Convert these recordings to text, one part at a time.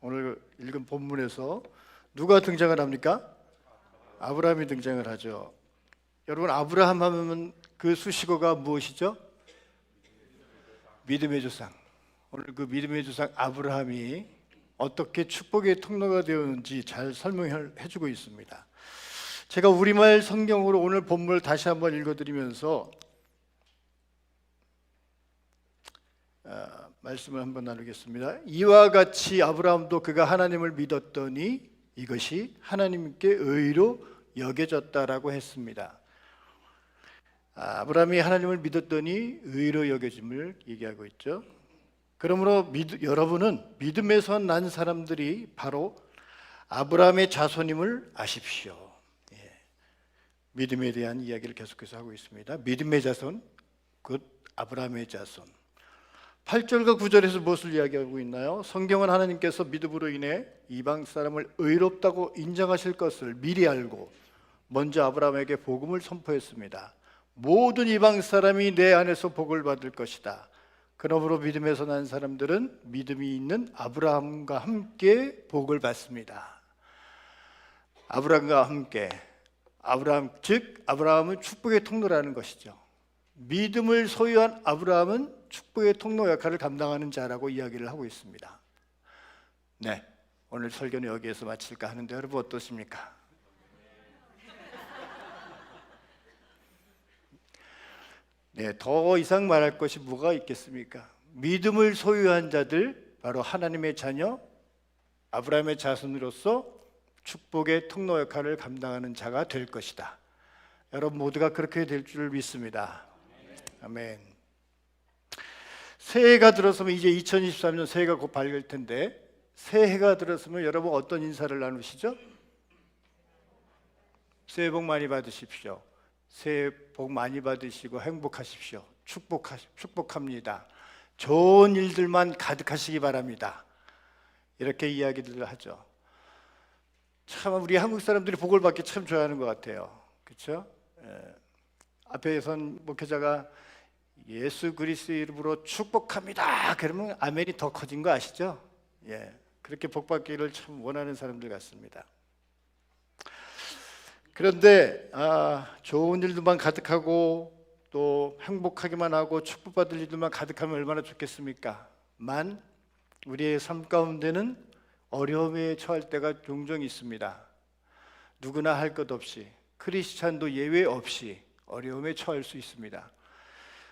오늘 읽은 본문에서 누가 등장을 합니까? 아브라함이 등장을 하죠. 여러분, 아브라함 하면 그 수식어가 무엇이죠? 믿음의 조상. 오늘 그 믿음의 조상 아브라함이 어떻게 축복의 통로가 되었는지 잘 설명해 주고 있습니다. 제가 우리말 성경으로 오늘 본문을 다시 한번 읽어드리면서 말씀을 한번 나누겠습니다. 이와 같이 아브라함도 그가 하나님을 믿었더니 이것이 하나님께 의로 여겨졌다라고 했습니다. 아브라함이 하나님을 믿었더니 의로 여겨짐을 얘기하고 있죠. 그러므로 여러분은 믿음에서 난 사람들이 바로 아브라함의 자손임을 아십시오. 믿음에 대한 이야기를 계속해서 하고 있습니다. 믿음의 자손, 곧 아브라함의 자손. 8절과 9절에서 무엇을 이야기하고 있나요? 성경은 하나님께서 믿음으로 인해 이방 사람을 의롭다고 인정하실 것을 미리 알고 먼저 아브라함에게 복음을 선포했습니다. 모든 이방 사람이 내 안에서 복을 받을 것이다. 그러므로 믿음에서 난 사람들은 믿음이 있는 아브라함과 함께 복을 받습니다. 아브라함과 함께, 아브라함은 축복의 통로라는 것이죠. 믿음을 소유한 아브라함은 축복의 통로 역할을 감당하는 자라고 이야기를 하고 있습니다. 네, 오늘 설교는 여기에서 마칠까 하는데 여러분 어떻습니까? 네, 더 이상 말할 것이 뭐가 있겠습니까? 믿음을 소유한 자들, 바로 하나님의 자녀, 아브라함의 자손으로서 축복의 통로 역할을 감당하는 자가 될 것이다. 여러분 모두가 그렇게 될 줄 믿습니다. 아멘. 새해가 들어서면 이제 2023년 새해가 곧 밝을 텐데 새해가 들어서면 여러분 어떤 인사를 나누시죠? 새해 복 많이 받으십시오. 새해 복 많이 받으시고 행복하십시오. 축복합니다. 좋은 일들만 가득하시기 바랍니다. 이렇게 이야기들을 하죠. 참 우리 한국 사람들이 복을 받기 참 좋아하는 것 같아요. 그렇죠? 앞에 선 목회자가 예수 그리스도의 이름으로 축복합니다. 그러면 아멘이 더 커진 거 아시죠? 그렇게 복 받기를 참 원하는 사람들 같습니다. 그런데 좋은 일들만 가득하고 또 행복하기만 하고 축복받을 일들만 가득하면 얼마나 좋겠습니까? 우리의 삶 가운데는 어려움에 처할 때가 종종 있습니다. 누구나 할 것 없이, 크리스찬도 예외 없이 어려움에 처할 수 있습니다.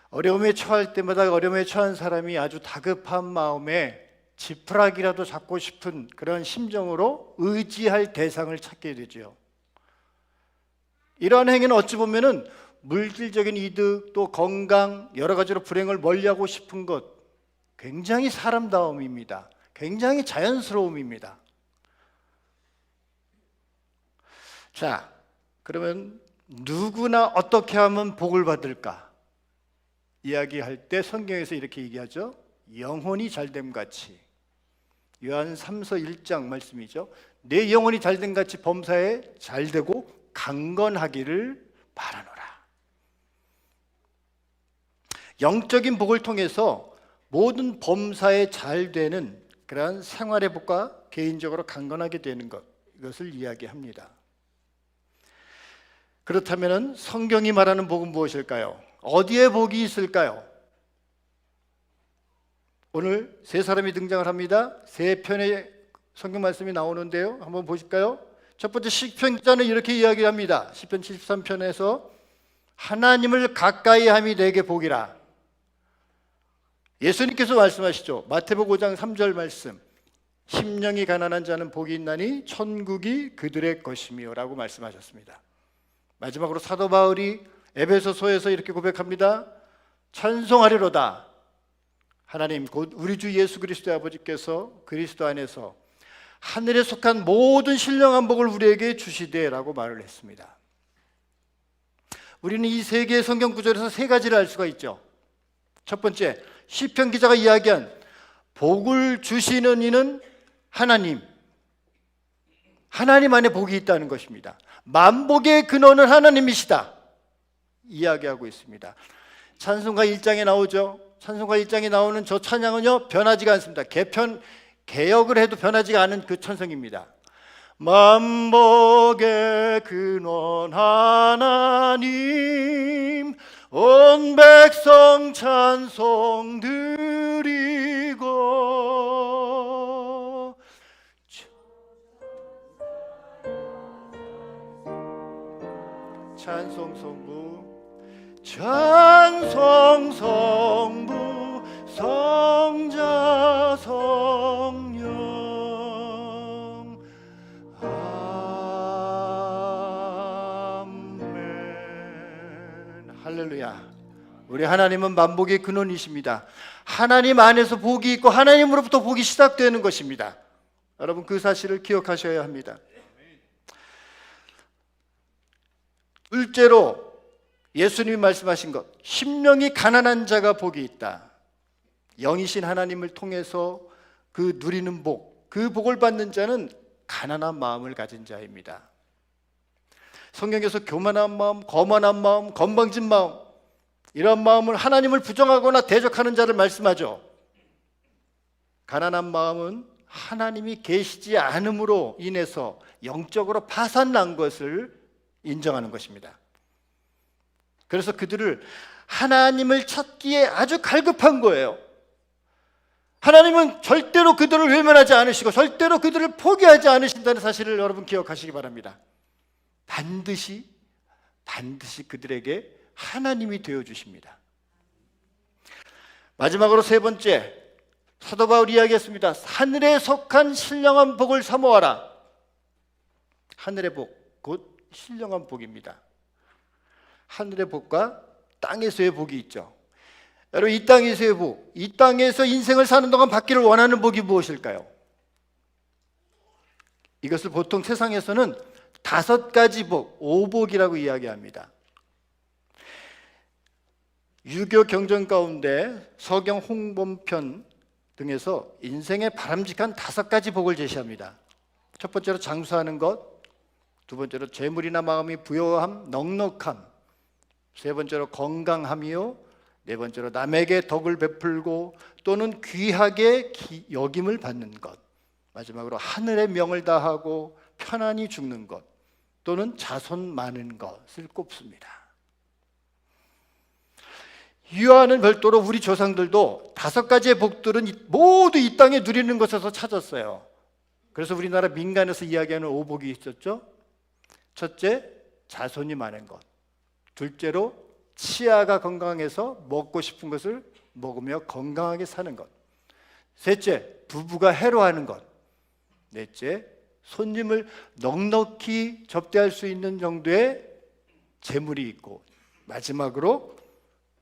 어려움에 처할 때마다 어려움에 처한 사람이 아주 다급한 마음에 지푸라기라도 잡고 싶은 그런 심정으로 의지할 대상을 찾게 되죠. 이러한 행위는 어찌 보면은 물질적인 이득, 또 건강, 여러 가지로 불행을 멀리하고 싶은 것, 굉장히 사람다움입니다. 굉장히 자연스러움입니다. 자, 그러면 누구나 어떻게 하면 복을 받을까? 이야기할 때 성경에서 이렇게 얘기하죠. 영혼이 잘됨 같이. 요한 3서 1장 말씀이죠. 내 영혼이 잘됨 같이 범사에 잘되고 강건하기를 바라노라. 영적인 복을 통해서 모든 범사에 잘되는 그러한 생활의 복과 개인적으로 강건하게 되는 것, 이것을 이야기합니다. 그렇다면 성경이 말하는 복은 무엇일까요? 어디에 복이 있을까요? 오늘 세 사람이 등장을 합니다. 세 편의 성경 말씀이 나오는데요. 한번 보실까요? 첫 번째 시편 기자는 이렇게 이야기합니다. 시편 73편에서 하나님을 가까이 함이 내게 복이라. 예수님께서 말씀하시죠. 마태복음 5장 3절 말씀. 심령이 가난한 자는 복이 있나니 천국이 그들의 것이며 라고 말씀하셨습니다. 마지막으로 사도 바울이 에베소서에서 이렇게 고백합니다. 찬송하리로다. 하나님 곧 우리 주 예수 그리스도의 아버지께서 그리스도 안에서 하늘에 속한 모든 신령한 복을 우리에게 주시되라고 말을 했습니다. 우리는 이 세 개의 성경 구절에서 세 가지를 알 수가 있죠. 첫 번째, 시편 기자가 이야기한 복을 주시는 이는 하나님 안에 복이 있다는 것입니다. 만복의 근원은 하나님이시다 이야기하고 있습니다. 찬송가 1장에 나오죠. 찬송가 1장에 나오는 저 찬양은요 변하지가 않습니다. 개혁을 해도 변하지 않은 그 천성입니다. 만복의 근원 하나님, 온 백성 찬송 드리고. 찬송 성부, 찬송 성부, 성자 성령. 아멘. 할렐루야. 우리 하나님은 만복의 근원이십니다. 하나님 안에서 복이 있고 하나님으로부터 복이 시작되는 것입니다. 여러분, 그 사실을 기억하셔야 합니다. 둘째로 예수님이 말씀하신 것, 심령이 가난한 자가 복이 있다. 영이신 하나님을 통해서 그 누리는 복, 그 복을 받는 자는 가난한 마음을 가진 자입니다. 성경에서 교만한 마음, 거만한 마음, 건방진 마음, 이런 마음을 하나님을 부정하거나 대적하는 자를 말씀하죠. 가난한 마음은 하나님이 계시지 않음으로 인해서 영적으로 파산난 것을 인정하는 것입니다. 그래서 그들을 하나님을 찾기에 아주 갈급한 거예요. 하나님은 절대로 그들을 외면하지 않으시고 절대로 그들을 포기하지 않으신다는 사실을 여러분 기억하시기 바랍니다. 반드시 그들에게 하나님이 되어주십니다. 마지막으로 세 번째, 사도 바울이 이야기했습니다. 하늘에 속한 신령한 복을 사모하라. 하늘의 복, 곧 신령한 복입니다. 하늘의 복과 땅에서의 복이 있죠. 여러분, 이 땅에서의 복, 이 땅에서 인생을 사는 동안 받기를 원하는 복이 무엇일까요? 이것을 보통 세상에서는 5가지 복, 오복이라고 이야기합니다. 유교 경전 가운데 서경 홍범편 등에서 인생의 바람직한 5가지 복을 제시합니다. 첫 번째로 장수하는 것, 두 번째로 재물이나 마음이 부요함, 넉넉함, 세 번째로 건강함이요, 네 번째로 남에게 덕을 베풀고 또는 귀하게 여김을 받는 것, 마지막으로 하늘의 명을 다하고 편안히 죽는 것 또는 자손 많은 것을 꼽습니다. 이와는 별도로 우리 조상들도 5가지의 복들은 모두 이 땅에 누리는 것에서 찾았어요. 그래서 우리나라 민간에서 이야기하는 오복이 있었죠. 첫째, 자손이 많은 것. 둘째로, 치아가 건강해서 먹고 싶은 것을 먹으며 건강하게 사는 것. 셋째, 부부가 해로하는 것. 넷째, 손님을 넉넉히 접대할 수 있는 정도의 재물이 있고, 마지막으로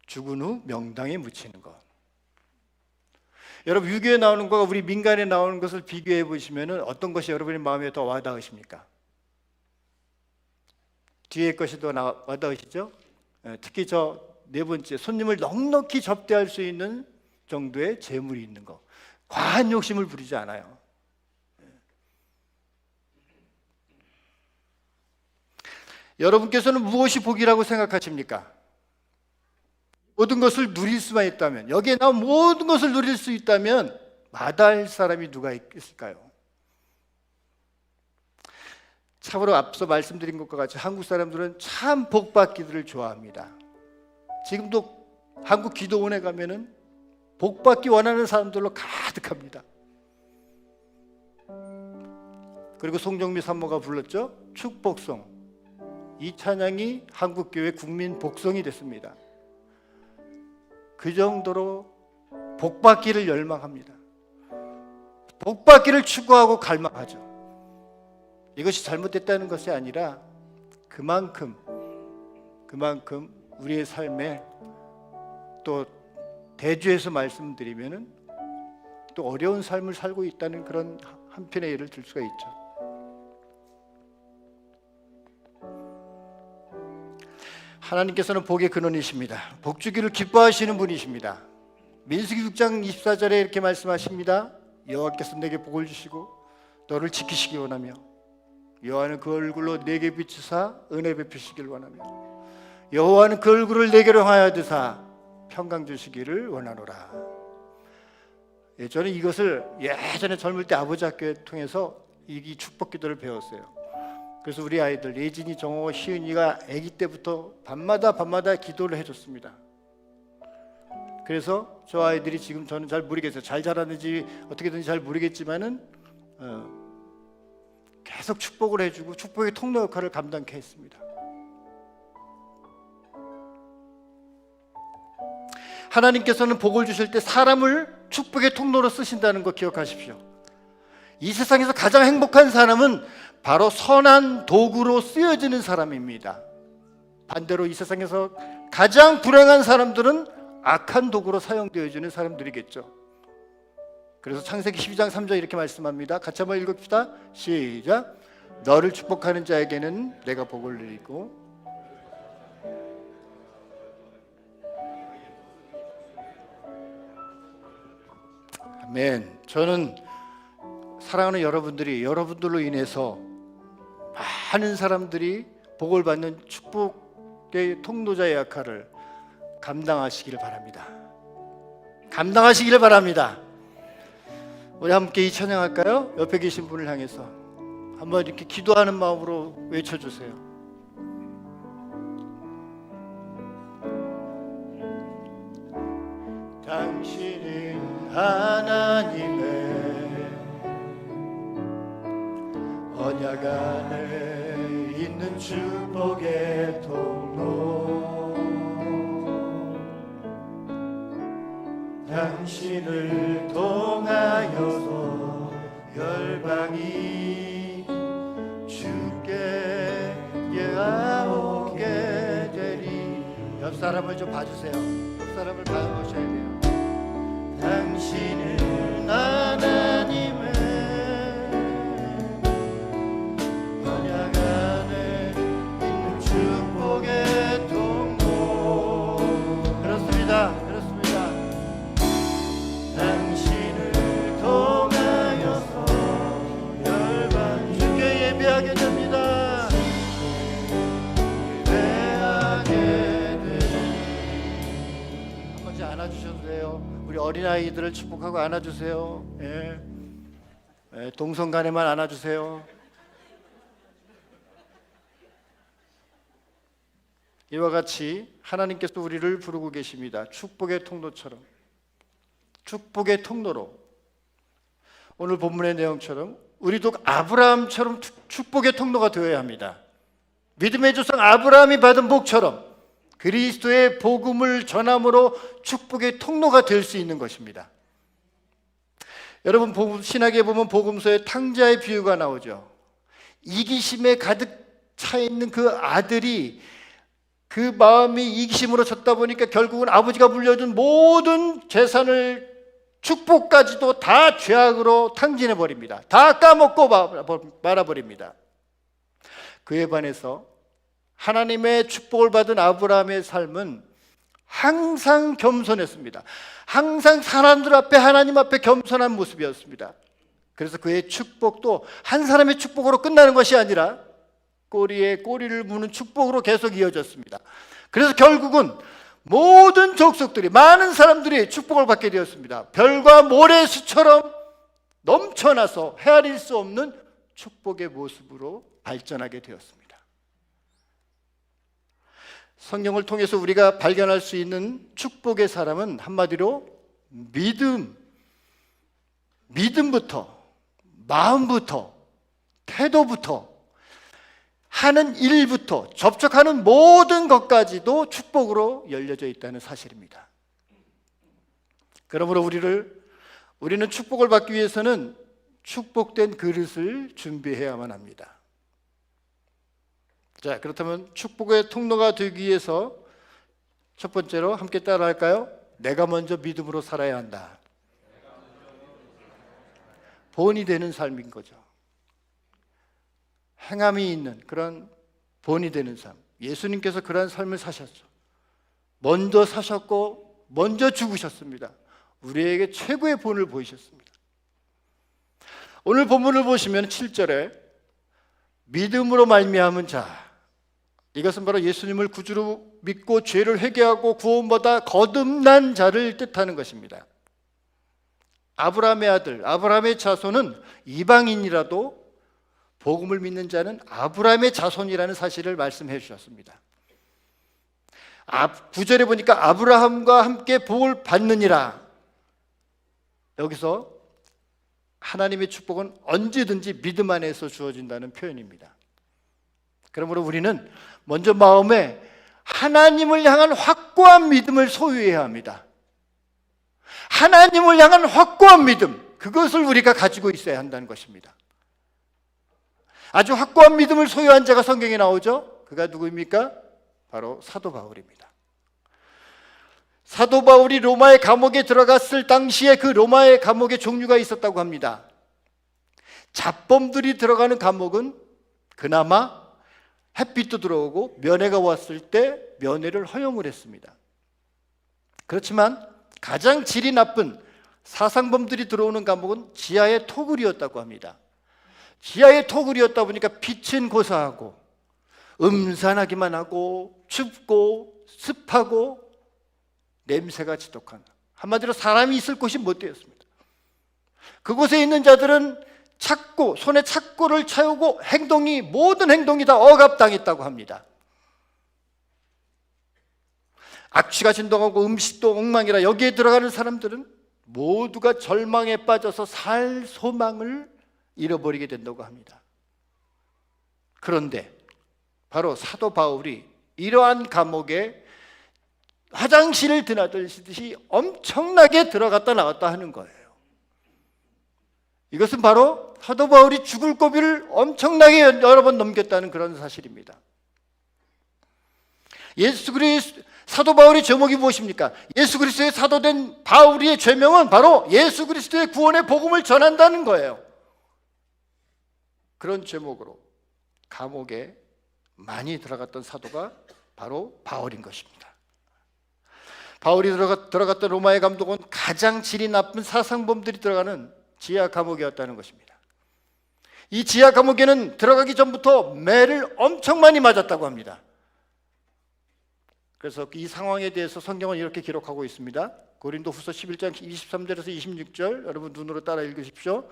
죽은 후 명당에 묻히는 것. 여러분, 유교에 나오는 것과 우리 민간에 나오는 것을 비교해 보시면 어떤 것이 여러분의 마음에 더 와닿으십니까? 뒤에 것이 더 와닿으시죠? 특히 저 네 번째, 손님을 넉넉히 접대할 수 있는 정도의 재물이 있는 것. 과한 욕심을 부리지 않아요. 여러분께서는 무엇이 복이라고 생각하십니까? 모든 것을 누릴 수만 있다면, 여기에 나온 모든 것을 누릴 수 있다면 마다할 사람이 누가 있을까요? 참으로 앞서 말씀드린 것과 같이 한국 사람들은 참 복받기들을 좋아합니다. 지금도 한국 기도원에 가면은 복받기 원하는 사람들로 가득합니다. 그리고 송정미 산모가 불렀죠? 축복송. 이 찬양이 한국교회 국민 복송이 됐습니다. 그 정도로 복받기를 열망합니다. 복받기를 추구하고 갈망하죠. 이것이 잘못됐다는 것이 아니라 그만큼 우리의 삶에 또 대주에서 말씀드리면은 또 어려운 삶을 살고 있다는 그런 한편의 예를 들 수가 있죠. 하나님께서는 복의 근원이십니다. 복 주기를 기뻐하시는 분이십니다. 민수기 6장 24절에 이렇게 말씀하십니다. 여호와께서 내게 복을 주시고 너를 지키시기 원하며 여호와는 그 얼굴로 내게 비추사 은혜 베푸시길 원하며 여호와는 그 얼굴을 내게로 향하여 드사 평강 주시기를 원하노라. 저는 이것을 예전에 젊을 때 아버지 학교에 통해서 이 축복 기도를 배웠어요. 그래서 우리 아이들 예진이, 정호, 희은이가 아기 때부터 밤마다 기도를 해줬습니다. 그래서 저 아이들이 지금 저는 잘 모르겠어요. 잘 자라는지 어떻게든지 잘 모르겠지만은 계속 축복을 해주고 축복의 통로 역할을 감당케 했습니다. 하나님께서는 복을 주실 때 사람을 축복의 통로로 쓰신다는 거 기억하십시오. 이 세상에서 가장 행복한 사람은 바로 선한 도구로 쓰여지는 사람입니다. 반대로 이 세상에서 가장 불행한 사람들은 악한 도구로 사용되어지는 사람들이겠죠. 그래서 창세기 12장 3절 이렇게 말씀합니다. 같이 한번 읽읍시다. 시작. 너를 축복하는 자에게는 내가 복을 내리고 아멘. 저는 사랑하는 여러분들로 인해서 많은 사람들이 복을 받는 축복의 통로자의 역할을 감당하시기를 바랍니다. 감당하시기를 바랍니다. 우리 함께 이 찬양할까요? 옆에 계신 분을 향해서 한번 이렇게 기도하는 마음으로 외쳐주세요. 당신은 하나님의 언약 안에 있는 축복의 통로, 당신을 통하여서 열방이 주께 예하오게 되리. 옆 사람을 좀 봐주세요. 옆 사람을 바라보셔야 돼요. 당신은 하나님의 언약 안에 있는 축복의 통로. 그렇습니다. 당신을 통하여서 열방 주께 예배하게 됩니다. 예배하게 되니. 한 번씩 안아주셔도 돼요. 우리 어린아이들을 축복하고 안아주세요. 동성 간에만 안아주세요. 이와 같이 하나님께서 우리를 부르고 계십니다. 축복의 통로처럼, 축복의 통로로. 오늘 본문의 내용처럼 우리도 아브라함처럼 축복의 통로가 되어야 합니다. 믿음의 조상 아브라함이 받은 복처럼 그리스도의 복음을 전함으로 축복의 통로가 될 수 있는 것입니다. 여러분, 신학에 보면 복음서에 탕자의 비유가 나오죠. 이기심에 가득 차 있는 그 아들이 그 마음이 이기심으로 졌다 보니까 결국은 아버지가 물려준 모든 재산을, 축복까지도 다 죄악으로 탕진해 버립니다. 다 까먹고 말아버립니다. 그에 반해서 하나님의 축복을 받은 아브라함의 삶은 항상 겸손했습니다. 항상 사람들 앞에, 하나님 앞에 겸손한 모습이었습니다. 그래서 그의 축복도 한 사람의 축복으로 끝나는 것이 아니라 꼬리에 꼬리를 무는 축복으로 계속 이어졌습니다. 그래서 결국은 모든 족속들이, 많은 사람들이 축복을 받게 되었습니다. 별과 모래수처럼 넘쳐나서 헤아릴 수 없는 축복의 모습으로 발전하게 되었습니다. 성경을 통해서 우리가 발견할 수 있는 축복의 사람은 한마디로 믿음부터, 마음부터, 태도부터, 하는 일부터, 접촉하는 모든 것까지도 축복으로 열려져 있다는 사실입니다. 그러므로 우리는 축복을 받기 위해서는 축복된 그릇을 준비해야만 합니다. 자, 그렇다면 축복의 통로가 되기 위해서 첫 번째로 함께 따라할까요? 내가 먼저 믿음으로 살아야 한다. 본이 되는 삶인 거죠. 행함이 있는 그런 본이 되는 삶. 예수님께서 그러한 삶을 사셨죠. 먼저 사셨고 먼저 죽으셨습니다. 우리에게 최고의 본을 보이셨습니다. 오늘 본문을 보시면 7절에 믿음으로 말미암은 자, 이것은 바로 예수님을 구주로 믿고 죄를 회개하고 구원받아 거듭난 자를 뜻하는 것입니다. 아브라함의 아들, 아브라함의 자손은 이방인이라도 복음을 믿는 자는 아브라함의 자손이라는 사실을 말씀해 주셨습니다. 9절에 보니까 아브라함과 함께 복을 받느니라. 여기서 하나님의 축복은 언제든지 믿음 안에서 주어진다는 표현입니다. 그러므로 우리는 먼저 마음에 하나님을 향한 확고한 믿음을 소유해야 합니다. 하나님을 향한 확고한 믿음, 그것을 우리가 가지고 있어야 한다는 것입니다. 아주 확고한 믿음을 소유한 자가 성경에 나오죠. 그가 누구입니까? 바로 사도 바울입니다. 사도 바울이 로마의 감옥에 들어갔을 당시에 그 로마의 감옥의 종류가 있었다고 합니다. 잡범들이 들어가는 감옥은 그나마 햇빛도 들어오고 면회가 왔을 때 면회를 허용을 했습니다. 그렇지만 가장 질이 나쁜 사상범들이 들어오는 감옥은 지하의 토굴이었다고 합니다. 지하의 토굴이었다 보니까 빛은 고사하고 음산하기만 하고 춥고 습하고 냄새가 지독한, 한마디로 사람이 있을 곳이 못 되었습니다. 그곳에 있는 자들은 착고, 손에 착고를 채우고 모든 행동이 다 억압당했다고 합니다. 악취가 진동하고 음식도 엉망이라 여기에 들어가는 사람들은 모두가 절망에 빠져서 살 소망을 잃어버리게 된다고 합니다. 그런데 바로 사도 바울이 이러한 감옥에 화장실을 드나들듯이 엄청나게 들어갔다 나왔다 하는 거예요. 이것은 바로 사도 바울이 죽을 고비를 엄청나게 여러 번 넘겼다는 그런 사실입니다. 사도 바울의 제목이 무엇입니까? 예수 그리스도의 사도된 바울의 죄명은 바로 예수 그리스도의 구원의 복음을 전한다는 거예요. 그런 제목으로 감옥에 많이 들어갔던 사도가 바로 바울인 것입니다. 바울이 들어갔던 로마의 감독은 가장 질이 나쁜 사상범들이 들어가는 지하 감옥이었다는 것입니다. 이 지하 감옥에는 들어가기 전부터 매를 엄청 많이 맞았다고 합니다. 그래서 이 상황에 대해서 성경은 이렇게 기록하고 있습니다. 고린도후서 11장 23절에서 26절 여러분 눈으로 따라 읽으십시오.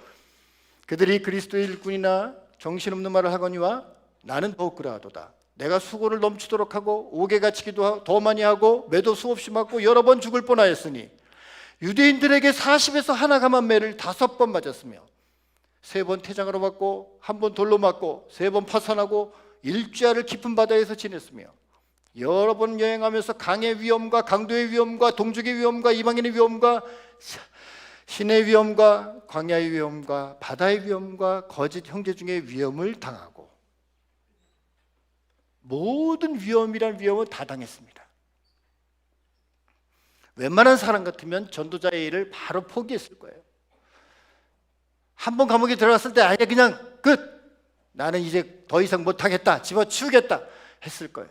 그들이 그리스도의 일꾼이나 정신없는 말을 하거니와 나는 더욱 그러하도다. 내가 수고를 넘치도록 하고 옥에 갇히기도 더 많이 하고 매도 수없이 맞고 여러 번 죽을 뻔하였으니 유대인들에게 40에서 하나 감한 매를 5번 맞았으며 3번 태장으로 맞고 1번 돌로 맞고 3번 파산하고 일주야를 깊은 바다에서 지냈으며 여러 번 여행하면서 강의 위험과 강도의 위험과 동족의 위험과 이방인의 위험과 신의 위험과 광야의 위험과 바다의 위험과 거짓 형제 중의 위험을 당하고 모든 위험이란 위험은 다 당했습니다. 웬만한 사람 같으면 전도자의 일을 바로 포기했을 거예요. 한 번 감옥에 들어갔을 때 아예 그냥 끝! 나는 이제 더 이상 못하겠다, 집어치우겠다 했을 거예요.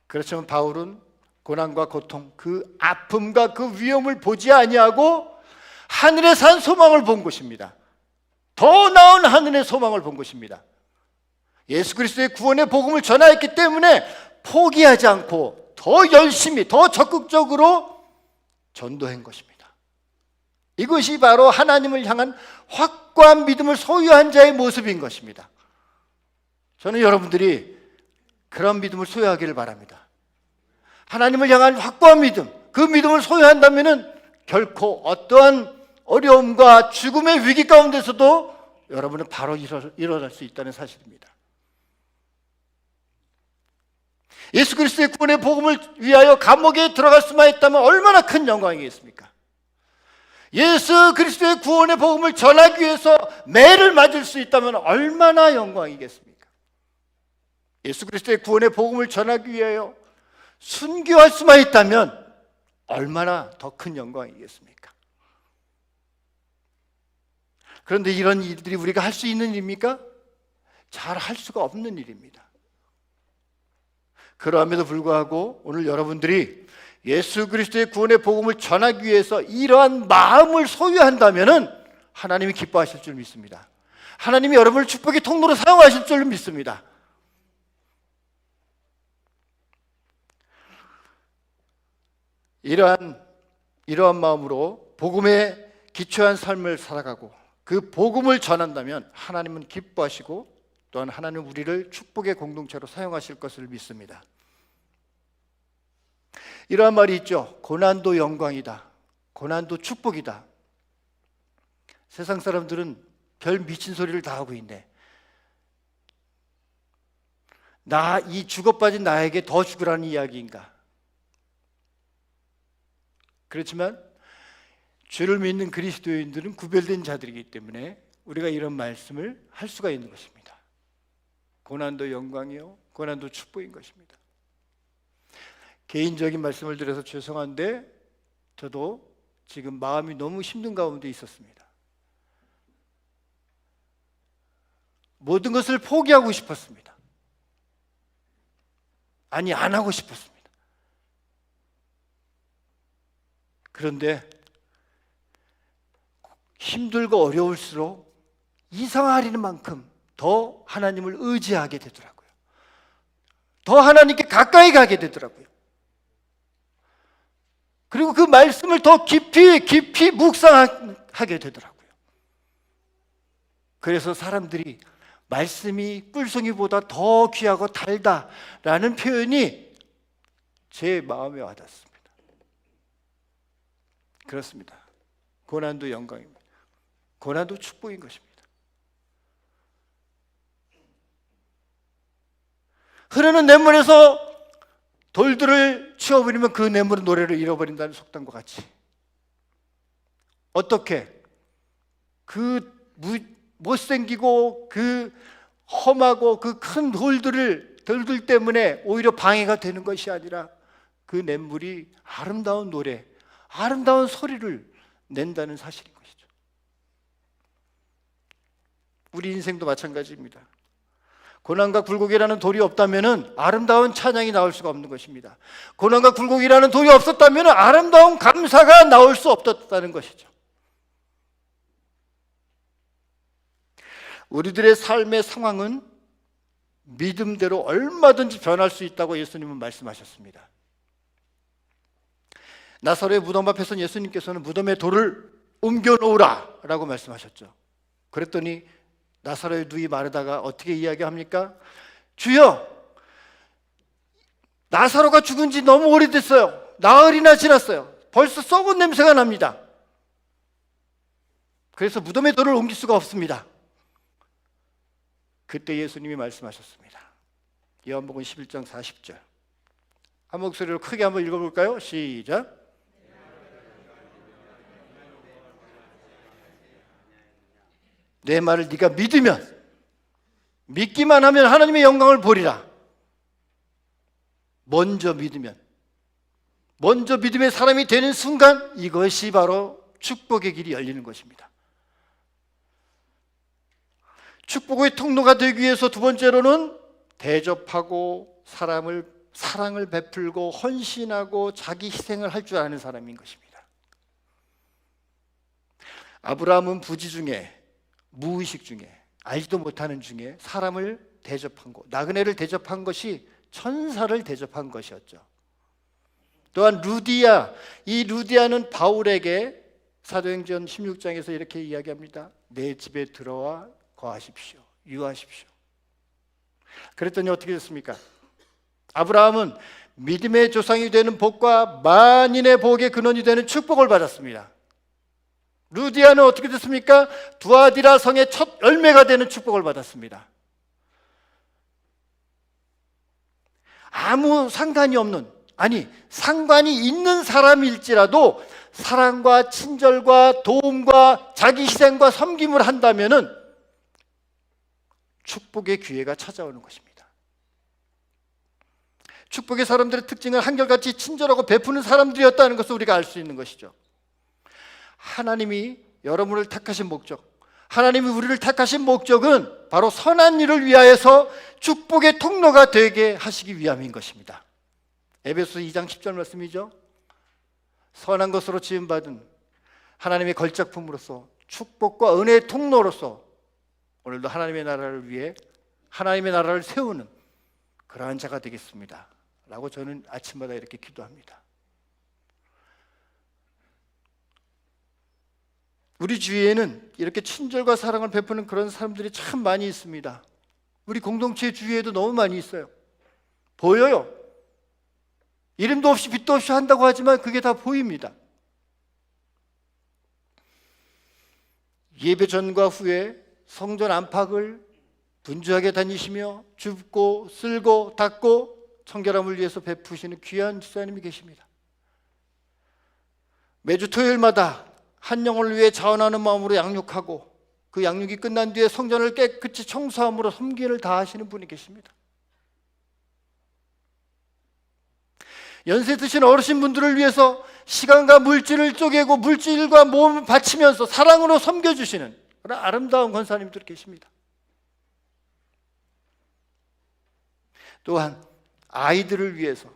그렇지만 바울은 고난과 고통, 그 아픔과 그 위험을 보지 아니하고 하늘에 산 소망을 본 것입니다. 더 나은 하늘의 소망을 본 것입니다. 예수 그리스도의 구원의 복음을 전하였기 때문에 포기하지 않고 더 열심히, 더 적극적으로 전도한 것입니다. 이것이 바로 하나님을 향한 확고한 믿음을 소유한 자의 모습인 것입니다. 저는 여러분들이 그런 믿음을 소유하기를 바랍니다. 하나님을 향한 확고한 믿음, 그 믿음을 소유한다면 결코 어떠한 어려움과 죽음의 위기 가운데서도 여러분은 바로 일어날 수 있다는 사실입니다. 예수 그리스도의 구원의 복음을 위하여 감옥에 들어갈 수만 있다면 얼마나 큰 영광이겠습니까? 예수 그리스도의 구원의 복음을 전하기 위해서 매를 맞을 수 있다면 얼마나 영광이겠습니까? 예수 그리스도의 구원의 복음을 전하기 위하여 순교할 수만 있다면 얼마나 더 큰 영광이겠습니까? 그런데 이런 일들이 우리가 할 수 있는 일입니까? 잘 할 수가 없는 일입니다. 그러함에도 불구하고 오늘 여러분들이 예수 그리스도의 구원의 복음을 전하기 위해서 이러한 마음을 소유한다면 하나님이 기뻐하실 줄 믿습니다. 하나님이 여러분을 축복의 통로로 사용하실 줄 믿습니다. 이러한 마음으로 복음에 기초한 삶을 살아가고 그 복음을 전한다면 하나님은 기뻐하시고 또한 하나님은 우리를 축복의 공동체로 사용하실 것을 믿습니다. 이러한 말이 있죠. 고난도 영광이다. 고난도 축복이다. 세상 사람들은 별 미친 소리를 다 하고 있네. 이 죽어빠진 나에게 더 죽으라는 이야기인가? 그렇지만 주를 믿는 그리스도인들은 구별된 자들이기 때문에 우리가 이런 말씀을 할 수가 있는 것입니다. 고난도 영광이요, 고난도 축복인 것입니다. 개인적인 말씀을 드려서 죄송한데 저도 지금 마음이 너무 힘든 가운데 있었습니다. 모든 것을 포기하고 싶었습니다. 아니, 안 하고 싶었습니다. 그런데 힘들고 어려울수록 이상하리는 만큼 더 하나님을 의지하게 되더라고요. 더 하나님께 가까이 가게 되더라고요. 그리고 그 말씀을 더 깊이 묵상하게 되더라고요. 그래서 사람들이 말씀이 꿀송이보다 더 귀하고 달다라는 표현이 제 마음에 와닿습니다. 그렇습니다. 고난도 영광입니다. 고난도 축복인 것입니다. 흐르는 냇물에서 돌들을 치워버리면 그 냇물은 노래를 잃어버린다는 속담과 같이 어떻게 그 못생기고 그 험하고 그 큰 돌들 때문에 오히려 방해가 되는 것이 아니라 그 냇물이 아름다운 노래, 아름다운 소리를 낸다는 사실인 것이죠. 우리 인생도 마찬가지입니다. 고난과 굴곡이라는 돌이 없다면 아름다운 찬양이 나올 수가 없는 것입니다. 고난과 굴곡이라는 돌이 없었다면 아름다운 감사가 나올 수 없었다는 것이죠. 우리들의 삶의 상황은 믿음대로 얼마든지 변할 수 있다고 예수님은 말씀하셨습니다. 나사로의 무덤 앞에서 예수님께서는 무덤에 돌을 옮겨놓으라 라고 말씀하셨죠. 그랬더니 나사로의 누이 마르다가 어떻게 이야기합니까? 주여, 나사로가 죽은 지 너무 오래됐어요. 나흘이나 지났어요. 벌써 썩은 냄새가 납니다. 그래서 무덤에 돌을 옮길 수가 없습니다. 그때 예수님이 말씀하셨습니다. 요한복음 11장 40절. 한 목소리로 크게 한번 읽어볼까요? 시작. 내 말을 네가 믿기만 하면 하나님의 영광을 보리라. 먼저 믿음의 사람이 되는 순간 이것이 바로 축복의 길이 열리는 것입니다. 축복의 통로가 되기 위해서 두 번째로는 대접하고 사랑을 베풀고 헌신하고 자기 희생을 할 줄 아는 사람인 것입니다. 아브라함은 부지 중에 무의식 중에 알지도 못하는 중에 사람을 대접한 것, 나그네를 대접한 것이 천사를 대접한 것이었죠. 또한 이 루디아는 바울에게 사도행전 16장에서 이렇게 이야기합니다. 내 집에 들어와 거하십시오. 유하십시오. 그랬더니 어떻게 됐습니까? 아브라함은 믿음의 조상이 되는 복과 만인의 복의 근원이 되는 축복을 받았습니다. 루디아는 어떻게 됐습니까? 두아디라 성의 첫 열매가 되는 축복을 받았습니다. 아무 상관이 없는, 상관이 있는 사람일지라도 사랑과 친절과 도움과 자기 희생과 섬김을 한다면은 축복의 기회가 찾아오는 것입니다. 축복의 사람들의 특징은 한결같이 친절하고 베푸는 사람들이었다는 것을 우리가 알 수 있는 것이죠. 하나님이 여러분을 택하신 목적, 하나님이 우리를 택하신 목적은 바로 선한 일을 위하여서 축복의 통로가 되게 하시기 위함인 것입니다. 에베소서 2장 10절 말씀이죠. 선한 것으로 지음받은 하나님의 걸작품으로서 축복과 은혜의 통로로서 오늘도 하나님의 나라를 위해 하나님의 나라를 세우는 그러한 자가 되겠습니다 라고 저는 아침마다 이렇게 기도합니다. 우리 주위에는 이렇게 친절과 사랑을 베푸는 그런 사람들이 참 많이 있습니다. 우리 공동체 주위에도 너무 많이 있어요. 보여요. 이름도 없이 빛도 없이 한다고 하지만 그게 다 보입니다. 예배 전과 후에 성전 안팎을 분주하게 다니시며 줍고 쓸고 닦고 청결함을 위해서 베푸시는 귀한 집사님이 계십니다. 매주 토요일마다 한 영혼을 위해 자원하는 마음으로 양육하고 그 양육이 끝난 뒤에 성전을 깨끗이 청소함으로 섬기를 다하시는 분이 계십니다. 연세 드신 어르신분들을 위해서 시간과 물질을 쪼개고 물질과 몸을 바치면서 사랑으로 섬겨주시는 그런 아름다운 권사님들 계십니다. 또한 아이들을 위해서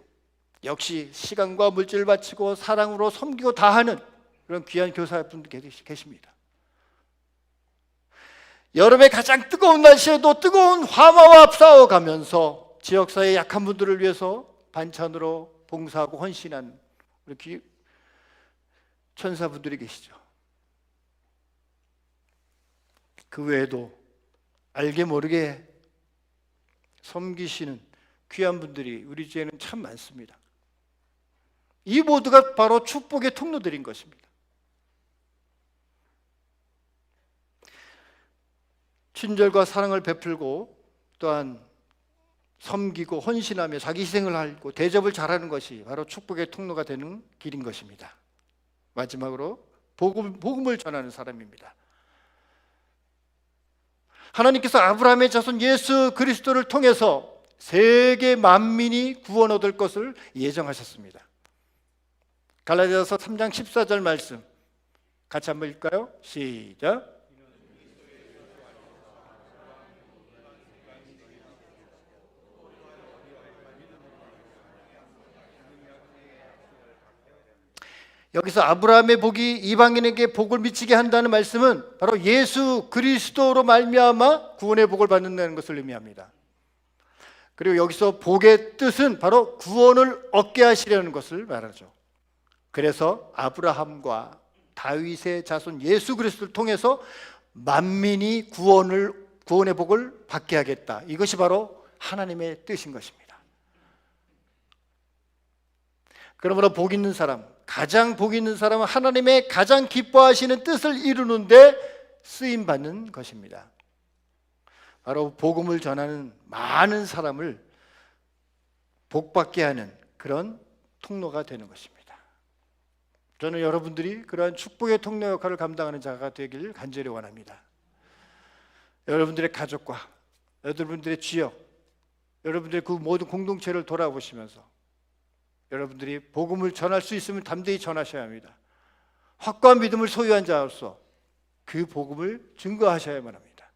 역시 시간과 물질을 바치고 사랑으로 섬기고 다하는 그런 귀한 교사분들 계십니다. 여름에 가장 뜨거운 날씨에도 뜨거운 화마와 싸워가면서 지역사회 약한 분들을 위해서 반찬으로 봉사하고 헌신한 우리 천사분들이 계시죠. 그 외에도 알게 모르게 섬기시는 귀한 분들이 우리 주에는 참 많습니다. 이 모두가 바로 축복의 통로들인 것입니다. 친절과 사랑을 베풀고 또한 섬기고 헌신하며 자기 희생을 하고 대접을 잘하는 것이 바로 축복의 통로가 되는 길인 것입니다. 마지막으로 복음을 전하는 사람입니다. 하나님께서 아브라함의 자손 예수 그리스도를 통해서 세계 만민이 구원 얻을 것을 예정하셨습니다. 갈라디아서 3장 14절 말씀 같이 한번 읽을까요? 시작. 여기서 아브라함의 복이 이방인에게 복을 미치게 한다는 말씀은 바로 예수 그리스도로 말미암아 구원의 복을 받는다는 것을 의미합니다. 그리고 여기서 복의 뜻은 바로 구원을 얻게 하시려는 것을 말하죠. 그래서 아브라함과 다윗의 자손 예수 그리스도를 통해서 만민이 구원의 복을 받게 하겠다. 이것이 바로 하나님의 뜻인 것입니다. 그러므로 복 있는 사람, 가장 복 있는 사람은 하나님의 가장 기뻐하시는 뜻을 이루는데 쓰임받는 것입니다. 바로 복음을 전하는 많은 사람을 복받게 하는 그런 통로가 되는 것입니다. 저는 여러분들이 그러한 축복의 통로 역할을 감당하는 자가 되길 간절히 원합니다. 여러분들의 가족과 여러분들의 지역, 여러분들의 그 모든 공동체를 돌아보시면서 여러분들이 복음을 전할 수 있으면 담대히 전하셔야 합니다. 확고한 믿음을 소유한 자로서 그 복음을 증거하셔야만 합니다.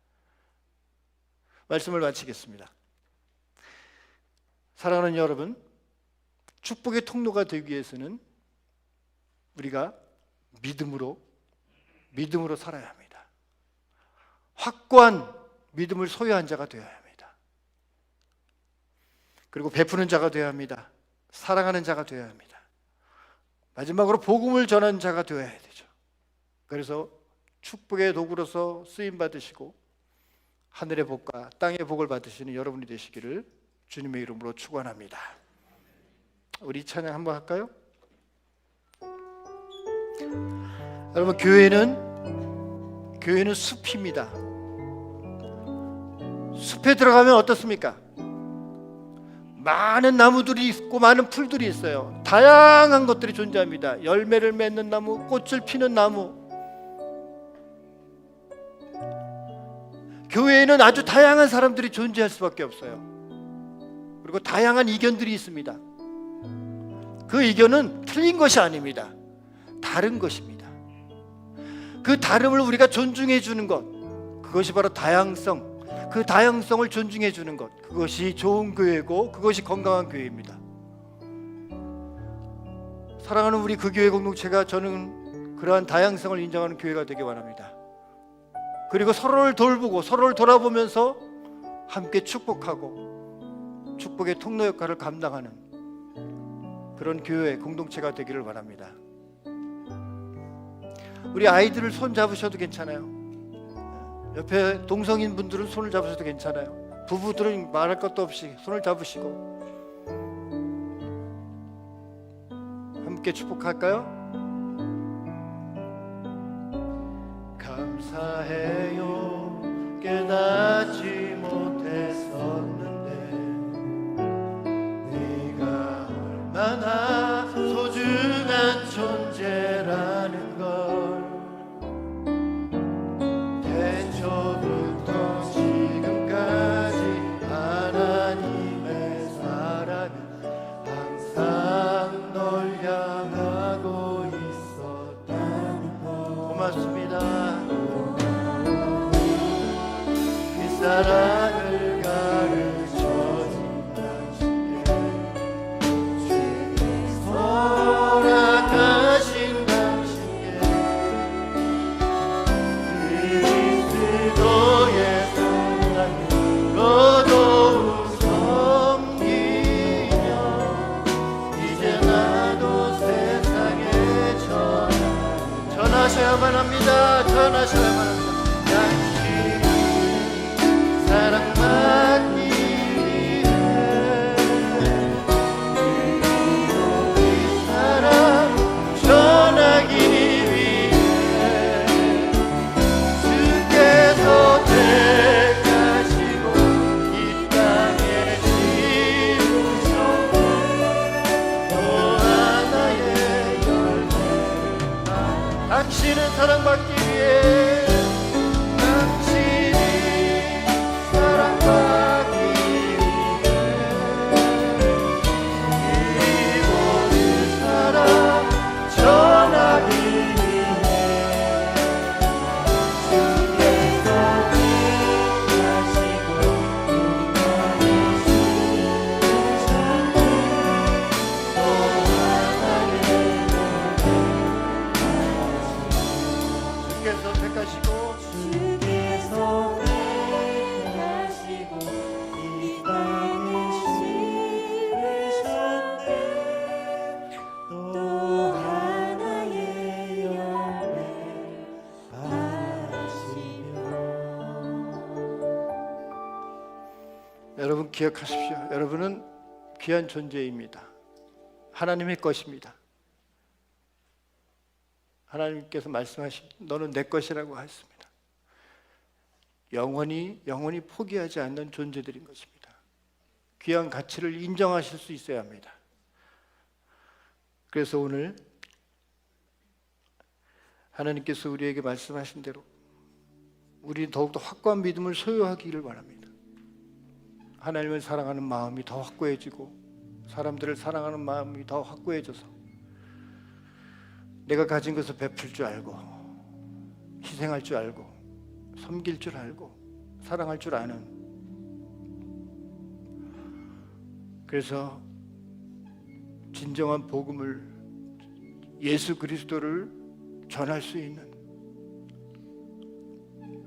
말씀을 마치겠습니다. 사랑하는 여러분, 축복의 통로가 되기 위해서는 우리가 믿음으로 살아야 합니다. 확고한 믿음을 소유한 자가 되어야 합니다. 그리고 베푸는 자가 되어야 합니다. 사랑하는 자가 되어야 합니다. 마지막으로 복음을 전하는 자가 되어야 되죠. 그래서 축복의 도구로서 쓰임 받으시고 하늘의 복과 땅의 복을 받으시는 여러분이 되시기를 주님의 이름으로 축원합니다. 우리 찬양 한번 할까요? 여러분, 교회는 숲입니다. 숲에 들어가면 어떻습니까? 많은 나무들이 있고 많은 풀들이 있어요. 다양한 것들이 존재합니다. 열매를 맺는 나무, 꽃을 피는 나무. 교회에는 아주 다양한 사람들이 존재할 수밖에 없어요. 그리고 다양한 이견들이 있습니다. 그 이견은 틀린 것이 아닙니다. 다른 것입니다. 그 다름을 우리가 존중해 주는 것, 그것이 바로 다양성. 그 다양성을 존중해 주는 것, 그것이 좋은 교회고 그것이 건강한 교회입니다. 사랑하는 우리 그 교회 공동체가 저는 그러한 다양성을 인정하는 교회가 되길 원합니다. 그리고 서로를 돌보고 서로를 돌아보면서 함께 축복하고 축복의 통로 역할을 감당하는 그런 교회 공동체가 되기를 바랍니다. 우리 아이들을 손 잡으셔도 괜찮아요. 옆에 동성인 분들은 손을 잡으셔도 괜찮아요. 부부들은 말할 것도 없이 손을 잡으시고 함께 축복할까요? 감사해요 깨닫지 못했었는데 네가 얼마나 소중한 존재라는 걸 태초부터 지금까지 하나님의 사랑은 항상 널 향하고 있었다는 것 고맙습니다. 그 사랑을 가르쳐준 당신께 돌아가신 당신께 그리스도의 사랑을 더더욱 섬기며 이제 나도 세상에 전하셔야만 합니다. 전하셔야만 합니다. 사랑받기 위해 이 사랑 전하기 위해 주께서 택하시고 이 땅에 심으셨고 또 하나의 열매를 당신은 사랑받기 위해 여러분 기억하십시오. 여러분은 귀한 존재입니다. 하나님의 것입니다. 하나님께서 말씀하신 너는 내 것이라고 하셨습니다. 영원히 포기하지 않는 존재들인 것입니다. 귀한 가치를 인정하실 수 있어야 합니다. 그래서 오늘 하나님께서 우리에게 말씀하신 대로 우리 더욱더 확고한 믿음을 소유하기를 바랍니다. 하나님을 사랑하는 마음이 더 확고해지고 사람들을 사랑하는 마음이 더 확고해져서 내가 가진 것을 베풀 줄 알고 희생할 줄 알고 섬길 줄 알고 사랑할 줄 아는 그래서 진정한 복음을 예수 그리스도를 전할 수 있는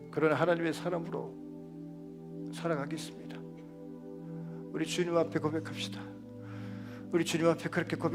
그런 하나님의 사람으로 살아가겠습니다. 우리 주님 앞에 고백합시다. 우리 주님 앞에 그렇게 고백